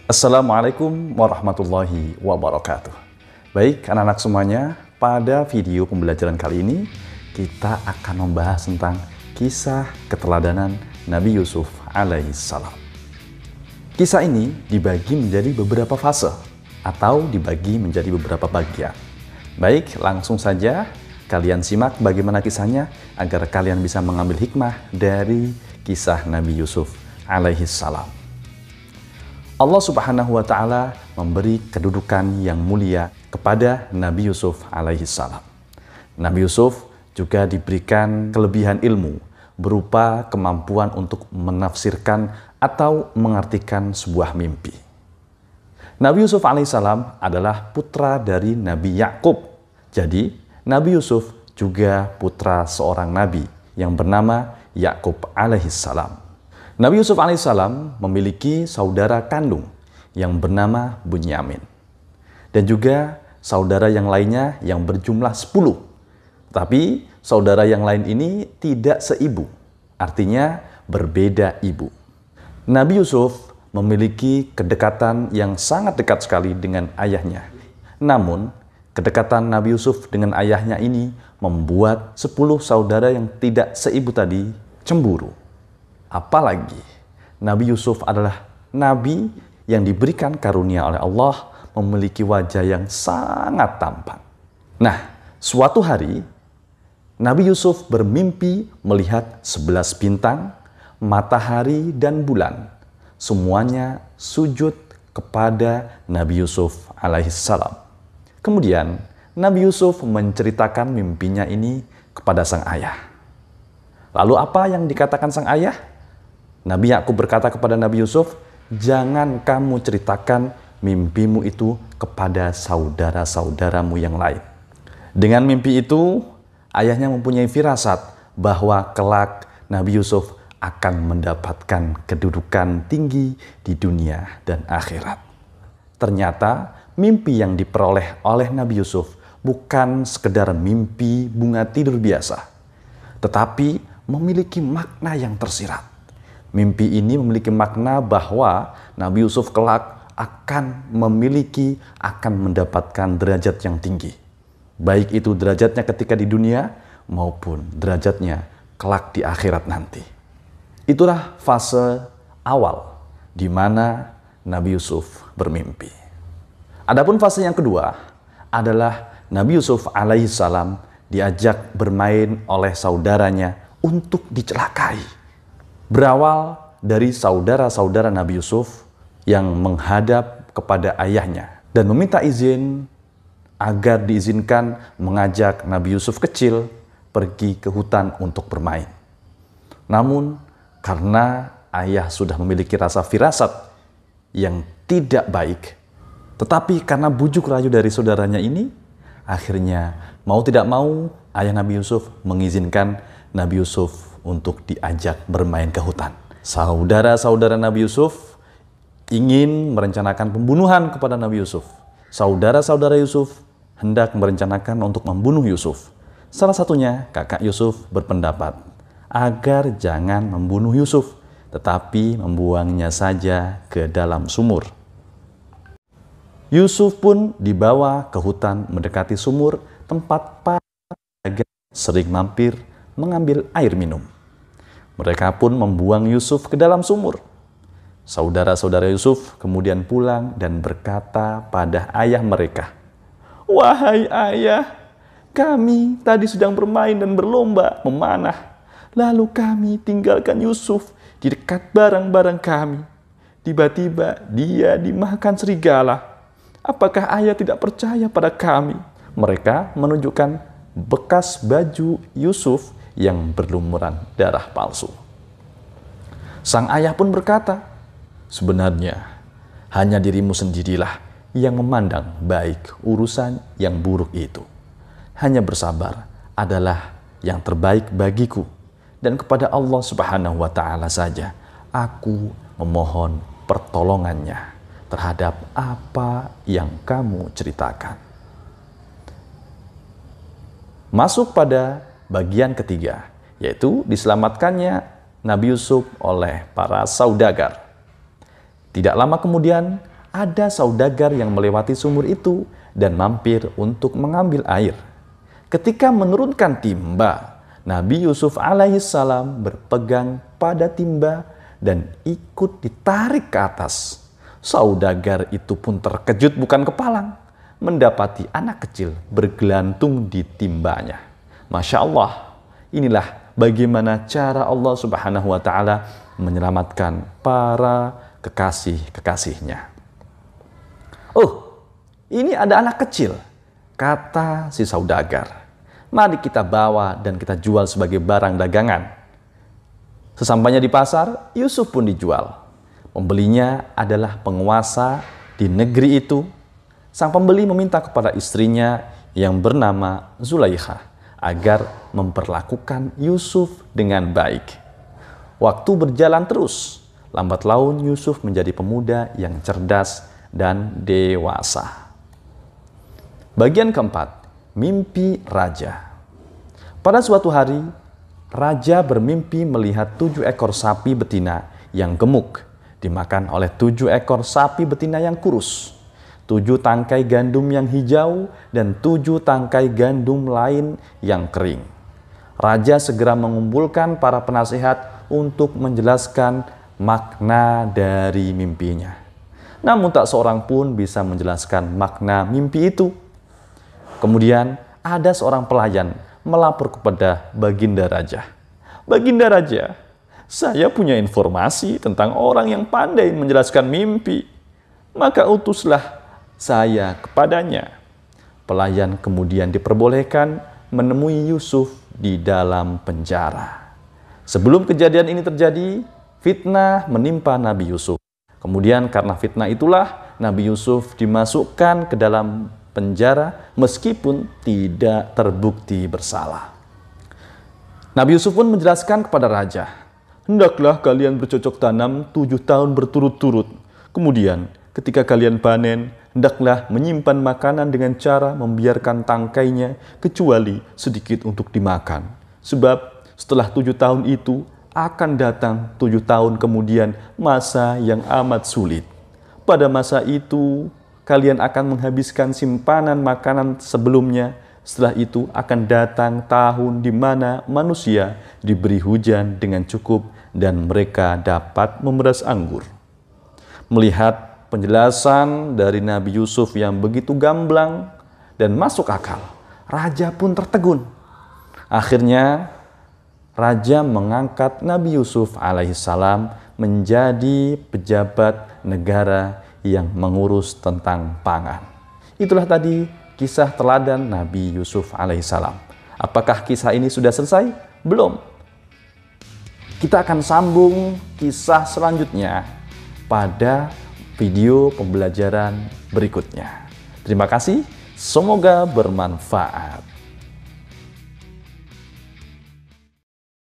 Assalamualaikum warahmatullahi wabarakatuh. Baik anak-anak semuanya, pada video pembelajaran kali ini kita akan membahas tentang kisah keteladanan Nabi Yusuf alaihissalam. Kisah ini dibagi menjadi beberapa fase atau dibagi menjadi beberapa bagian. Baik, langsung saja kalian simak bagaimana kisahnya agar kalian bisa mengambil hikmah dari kisah Nabi Yusuf alaihissalam. Allah Subhanahu wa Ta'ala memberi kedudukan yang mulia kepada Nabi Yusuf alaihissalam. Nabi Yusuf juga diberikan kelebihan ilmu berupa kemampuan untuk menafsirkan atau mengartikan sebuah mimpi. Nabi Yusuf alaihissalam adalah putra dari Nabi Yakub. Jadi, Nabi Yusuf juga putra seorang nabi yang bernama Yakub alaihissalam. Nabi Yusuf alaihissalam memiliki saudara kandung yang bernama Bunyamin. Dan juga saudara yang lainnya yang berjumlah 10. Tapi saudara yang lain ini tidak seibu, artinya berbeda ibu. Nabi Yusuf memiliki kedekatan yang sangat dekat sekali dengan ayahnya. Namun, kedekatan Nabi Yusuf dengan ayahnya ini membuat 10 saudara yang tidak seibu tadi cemburu. Apalagi Nabi Yusuf adalah nabi yang diberikan karunia oleh Allah memiliki wajah yang sangat tampan. Nah, suatu hari Nabi Yusuf bermimpi melihat 11 bintang, matahari dan bulan. Semuanya sujud kepada Nabi Yusuf alaihissalam. Kemudian Nabi Yusuf menceritakan mimpinya ini kepada sang ayah. Lalu apa yang dikatakan sang ayah? Nabi Yakub berkata kepada Nabi Yusuf, "Jangan kamu ceritakan mimpimu itu kepada saudara-saudaramu yang lain." Dengan mimpi itu, ayahnya mempunyai firasat bahwa kelak Nabi Yusuf akan mendapatkan kedudukan tinggi di dunia dan akhirat. Ternyata mimpi yang diperoleh oleh Nabi Yusuf bukan sekedar mimpi bunga tidur biasa, tetapi memiliki makna yang tersirat. Mimpi ini memiliki makna bahwa Nabi Yusuf kelak akan mendapatkan derajat yang tinggi. Baik itu derajatnya ketika di dunia maupun derajatnya kelak di akhirat nanti. Itulah fase awal di mana Nabi Yusuf bermimpi. Adapun fase yang kedua adalah Nabi Yusuf alaihissalam diajak bermain oleh saudaranya untuk dicelakai. Berawal dari saudara-saudara Nabi Yusuf yang menghadap kepada ayahnya dan meminta izin agar diizinkan mengajak Nabi Yusuf kecil pergi ke hutan untuk bermain. Namun karena ayah sudah memiliki rasa firasat yang tidak baik, tetapi karena bujuk rayu dari saudaranya ini, akhirnya mau tidak mau ayah Nabi Yusuf mengizinkan Nabi Yusuf untuk diajak bermain ke hutan. Saudara-saudara Nabi Yusuf ingin merencanakan pembunuhan kepada Nabi Yusuf. Saudara-saudara Yusuf hendak merencanakan untuk membunuh Yusuf. Salah satunya kakak Yusuf berpendapat agar jangan membunuh Yusuf, tetapi membuangnya saja ke dalam sumur. Yusuf pun dibawa ke hutan mendekati sumur tempat para penjaga sering mampir mengambil air minum. Mereka pun membuang Yusuf ke dalam sumur. Saudara-saudara Yusuf kemudian pulang dan berkata pada ayah mereka, "Wahai ayah, kami tadi sedang bermain dan berlomba memanah. Lalu kami tinggalkan Yusuf di dekat barang-barang kami. Tiba-tiba dia dimakan serigala. Apakah ayah tidak percaya pada kami?" Mereka menunjukkan bekas baju Yusuf yang berlumuran darah palsu. Sang ayah pun berkata, "Sebenarnya hanya dirimu sendirilah yang memandang baik urusan yang buruk itu. Hanya bersabar adalah yang terbaik bagiku, dan kepada Allah Subhanahu wa Ta'ala saja aku memohon pertolongannya terhadap apa yang kamu ceritakan." Masuk pada bagian ketiga, yaitu diselamatkannya Nabi Yusuf oleh para saudagar. Tidak lama kemudian, ada saudagar yang melewati sumur itu dan mampir untuk mengambil air. Ketika menurunkan timba, Nabi Yusuf alaihissalam berpegang pada timba dan ikut ditarik ke atas. Saudagar itu pun terkejut bukan kepalang, mendapati anak kecil bergelantung di timbanya. Masya Allah, inilah bagaimana cara Allah Subhanahu wa Ta'ala menyelamatkan para kekasih-kekasihnya. Oh, ini ada anak kecil, kata si saudagar. Mari kita bawa dan kita jual sebagai barang dagangan. Sesampainya di pasar, Yusuf pun dijual. Pembelinya adalah penguasa di negeri itu. Sang pembeli meminta kepada istrinya yang bernama Zulaikha agar memperlakukan Yusuf dengan baik. Waktu berjalan terus, lambat laun Yusuf menjadi pemuda yang cerdas dan dewasa. Bagian keempat, mimpi raja. Pada suatu hari, raja bermimpi melihat 7 ekor sapi betina yang gemuk dimakan oleh 7 ekor sapi betina yang kurus, 7 tangkai gandum yang hijau, dan 7 tangkai gandum lain yang kering. Raja segera mengumpulkan para penasihat untuk menjelaskan makna dari mimpinya. Namun tak seorang pun bisa menjelaskan makna mimpi itu. Kemudian ada seorang pelayan melapor kepada Baginda Raja. Baginda Raja, saya punya informasi tentang orang yang pandai menjelaskan mimpi. Maka utuslah saya kepadanya. Pelayan kemudian diperbolehkan menemui Yusuf di dalam penjara. Sebelum kejadian ini terjadi, fitnah menimpa Nabi Yusuf. Kemudian karena fitnah itulah Nabi Yusuf dimasukkan ke dalam penjara meskipun tidak terbukti bersalah. Nabi Yusuf pun menjelaskan kepada raja, hendaklah kalian bercocok tanam 7 tahun berturut-turut. Kemudian ketika kalian panen, hendaklah menyimpan makanan dengan cara membiarkan tangkainya kecuali sedikit untuk dimakan. Sebab setelah 7 tahun itu akan datang 7 tahun kemudian masa yang amat sulit. Pada masa itu kalian akan menghabiskan simpanan makanan sebelumnya. Setelah itu akan datang tahun di mana manusia diberi hujan dengan cukup dan mereka dapat memeras anggur. Melihat penjelasan dari Nabi Yusuf yang begitu gamblang dan masuk akal, raja pun tertegun. Akhirnya, raja mengangkat Nabi Yusuf alaihissalam menjadi pejabat negara yang mengurus tentang pangan. Itulah tadi kisah teladan Nabi Yusuf alaihissalam. Apakah kisah ini sudah selesai? Belum. Kita akan sambung kisah selanjutnya pada video pembelajaran berikutnya. Terima kasih, semoga bermanfaat.